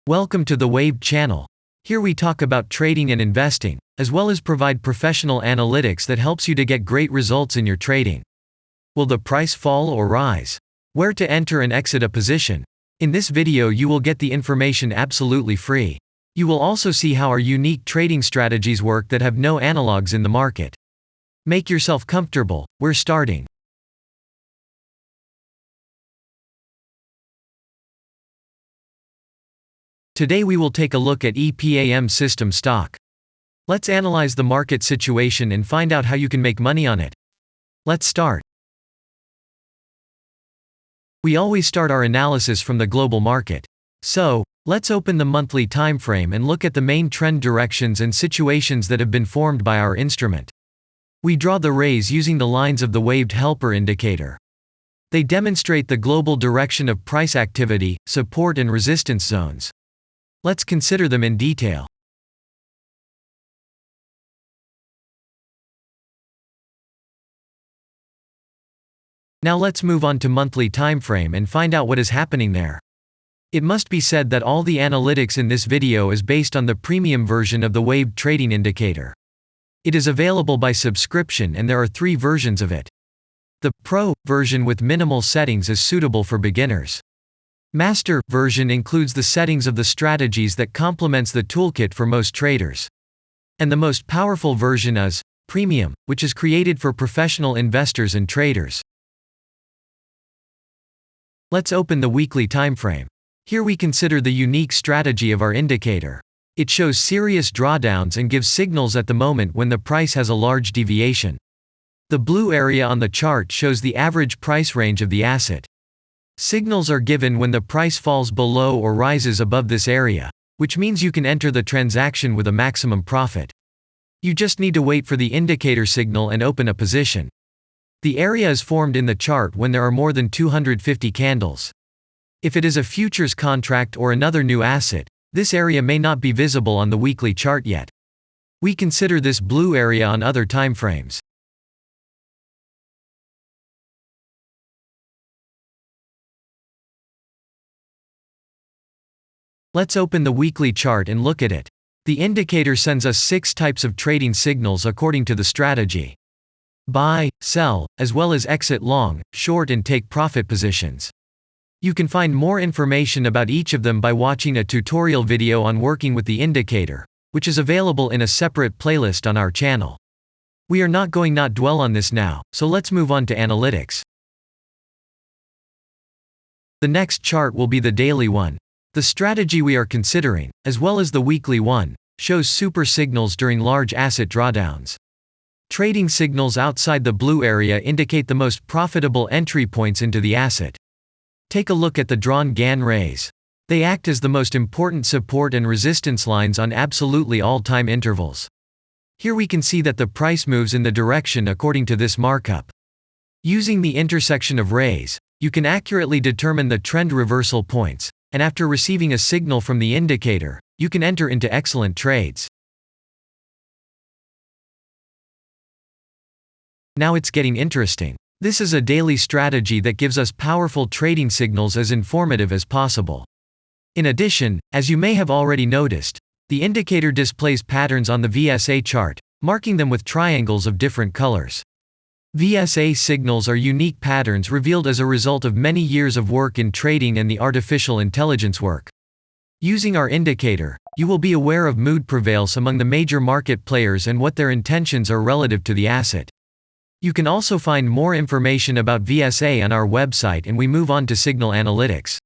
Welcome to the Waved channel. Here we talk about trading and investing, as well as provide professional analytics that helps you to get great results in your trading. Will the price fall or rise? Where to enter and exit a position? In this video you will get the information absolutely free. You will also see how our unique trading strategies work that have no analogs in the market. Make yourself comfortable, we're starting. Today we will take a look at EPAM Systems stock. Let's analyze the market situation and find out how you can make money on it. Let's start. We always start our analysis from the global market. So, let's open the monthly time frame and look at the main trend directions and situations that have been formed by our instrument. We draw the rays using the lines of the waved helper indicator. They demonstrate the global direction of price activity, support and resistance zones. Let's consider them in detail. Now let's move on to monthly time frame and find out what is happening there. It must be said that all the analytics in this video is based on the premium version of the waved trading indicator. It is available by subscription and there are 3 versions of it. The Pro version with minimal settings is suitable for beginners. Master version includes the settings of the strategies that complements the toolkit for most traders. And the most powerful version is Premium, which is created for professional investors and traders. Let's open the weekly time frame. Here we consider the unique strategy of our indicator. It shows serious drawdowns and gives signals at the moment when the price has a large deviation. The blue area on the chart shows the average price range of the asset. Signals are given when the price falls below or rises above this area, which means you can enter the transaction with a maximum profit. You just need to wait for the indicator signal and open a position. The area is formed in the chart when there are more than 250 candles. If it is a futures contract or another new asset, this area may not be visible on the weekly chart yet. We consider this blue area on other time frames. Let's open the weekly chart and look at it. The indicator sends us 6 types of trading signals according to the strategy. Buy, sell, as well as exit long, short and take profit positions. You can find more information about each of them by watching a tutorial video on working with the indicator, which is available in a separate playlist on our channel. We are not going to dwell on this now, so let's move on to analytics. The next chart will be the daily one. The strategy we are considering, as well as the weekly one, shows super signals during large asset drawdowns. Trading signals outside the blue area indicate the most profitable entry points into the asset. Take a look at the drawn Gann rays. They act as the most important support and resistance lines on absolutely all time intervals. Here we can see that the price moves in the direction according to this markup. Using the intersection of rays, you can accurately determine the trend reversal points, and after receiving a signal from the indicator, you can enter into excellent trades. Now it's getting interesting. This is a daily strategy that gives us powerful trading signals as informative as possible. In addition, as you may have already noticed, the indicator displays patterns on the VSA chart, marking them with triangles of different colors. VSA signals are unique patterns revealed as a result of many years of work in trading and the artificial intelligence work. Using our indicator, you will be aware of mood prevails among the major market players and what their intentions are relative to the asset. You can also find more information about VSA on our website, and we move on to signal analytics.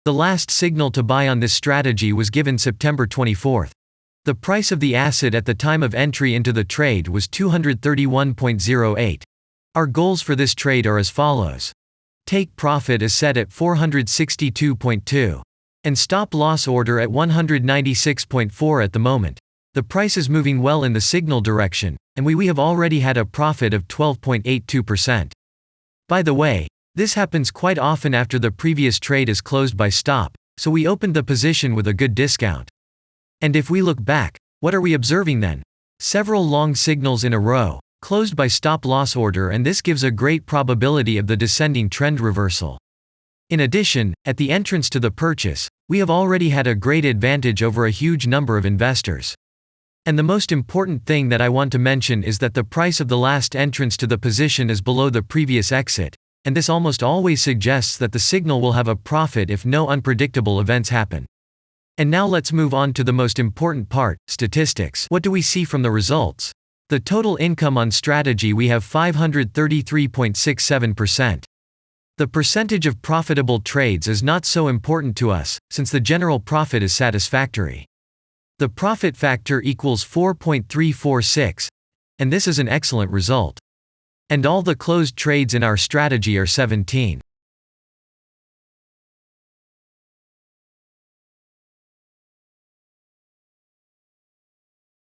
The last signal to buy on this strategy was given September 24th. The price of the asset at the time of entry into the trade was 231.08. Our goals for this trade are as follows. Take profit is set at 462.2. And stop loss order at 196.4 at the moment. The price is moving well in the signal direction, and we have already had a profit of 12.82%. By the way, this happens quite often after the previous trade is closed by stop, so we opened the position with a good discount. And if we look back, what are we observing then? Several long signals in a row, closed by stop-loss order, and this gives a great probability of the descending trend reversal. In addition, at the entrance to the purchase, we have already had a great advantage over a huge number of investors. And the most important thing that I want to mention is that the price of the last entrance to the position is below the previous exit, and this almost always suggests that the signal will have a profit if no unpredictable events happen. And now let's move on to the most important part, statistics. What do we see from the results? The total income on strategy, we have 533.67%. The percentage of profitable trades is not so important to us, since the general profit is satisfactory. The profit factor equals 4.346, and this is an excellent result. And all the closed trades in our strategy are 17.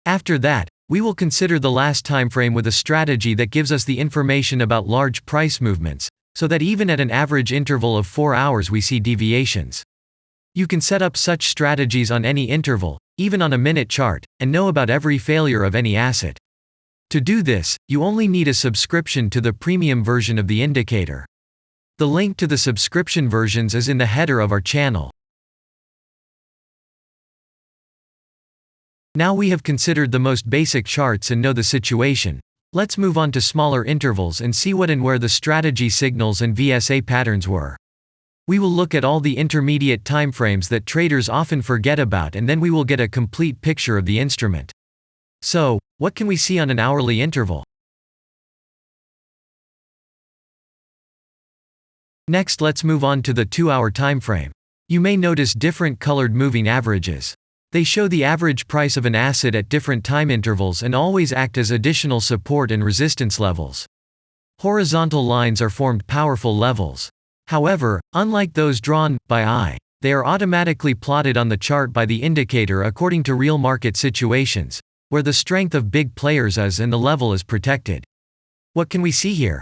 After that, we will consider the last time frame with a strategy that gives us the information about large price movements, so that even at an average interval of 4 hours we see deviations. You can set up such strategies on any interval, even on a minute chart, and know about every failure of any asset. To do this, you only need a subscription to the premium version of the indicator. The link to the subscription versions is in the header of our channel. Now we have considered the most basic charts and know the situation. Let's move on to smaller intervals and see what and where the strategy signals and VSA patterns were. We will look at all the intermediate timeframes that traders often forget about, and then we will get a complete picture of the instrument. So, what can we see on an hourly interval? Next, let's move on to the 2-hour timeframe. You may notice different colored moving averages. They show the average price of an asset at different time intervals and always act as additional support and resistance levels. Horizontal lines are formed powerful levels. However, unlike those drawn by eye, they are automatically plotted on the chart by the indicator according to real market situations, where the strength of big players is and the level is protected. What can we see here?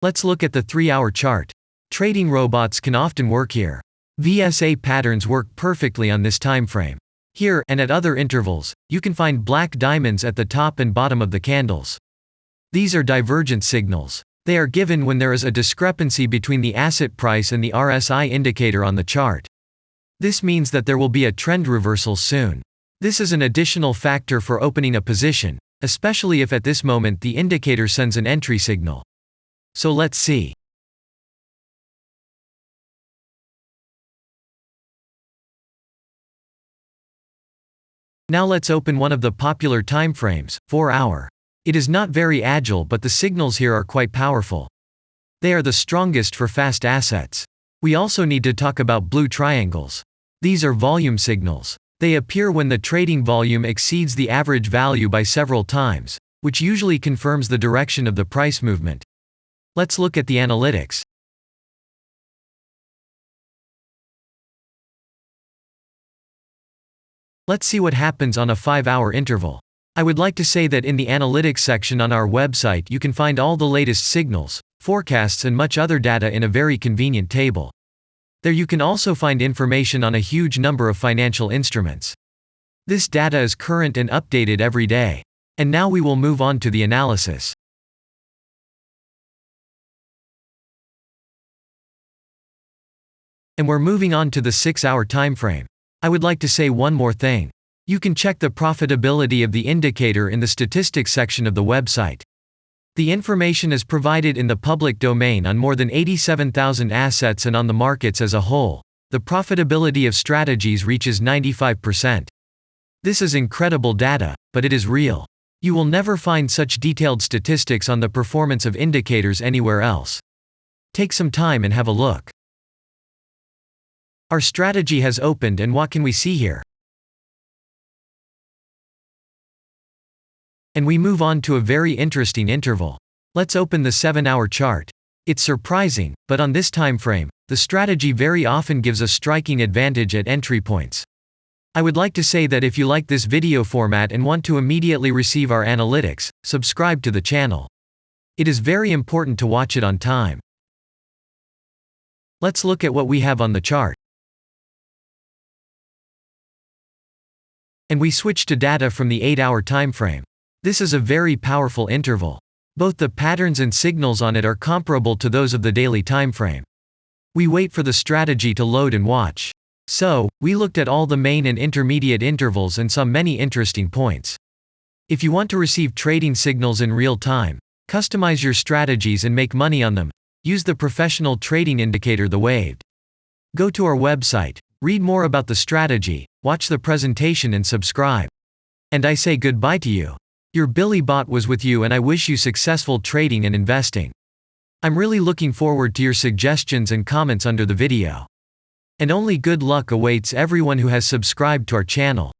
Let's look at the 3-hour chart. Trading robots can often work here. VSA patterns work perfectly on this time frame. Here, and at other intervals, you can find black diamonds at the top and bottom of the candles. These are divergent signals. They are given when there is a discrepancy between the asset price and the RSI indicator on the chart. This means that there will be a trend reversal soon. This is an additional factor for opening a position, especially if at this moment the indicator sends an entry signal. So let's see. Now let's open one of the popular timeframes, 4-hour. It is not very agile, but the signals here are quite powerful. They are the strongest for fast assets. We also need to talk about blue triangles. These are volume signals. They appear when the trading volume exceeds the average value by several times, which usually confirms the direction of the price movement. Let's look at the analytics. Let's see what happens on a 5-hour interval. I would like to say that in the analytics section on our website you can find all the latest signals, forecasts and much other data in a very convenient table. There you can also find information on a huge number of financial instruments. This data is current and updated every day. And now we will move on to the analysis. And we're moving on to the 6-hour time frame. I would like to say one more thing. You can check the profitability of the indicator in the statistics section of the website. The information is provided in the public domain on more than 87,000 assets, and on the markets as a whole, the profitability of strategies reaches 95%. This is incredible data, but it is real. You will never find such detailed statistics on the performance of indicators anywhere else. Take some time and have a look. Our strategy has opened, and what can we see here? And we move on to a very interesting interval. Let's open the 7-hour chart. It's surprising, but on this time frame, the strategy very often gives a striking advantage at entry points. I would like to say that if you like this video format and want to immediately receive our analytics, subscribe to the channel. It is very important to watch it on time. Let's look at what we have on the chart. And we switched to data from the 8-hour time frame. This is a very powerful interval. Both the patterns and signals on it are comparable to those of the daily time frame. We wait for the strategy to load and watch. So, we looked at all the main and intermediate intervals and saw many interesting points. If you want to receive trading signals in real time, customize your strategies and make money on them, use the professional trading indicator The Waved. Go to our website, read more about the strategy, watch the presentation and subscribe. And I say goodbye to you. Your Billy Bot was with you and I wish you successful trading and investing. I'm really looking forward to your suggestions and comments under the video. And only good luck awaits everyone who has subscribed to our channel.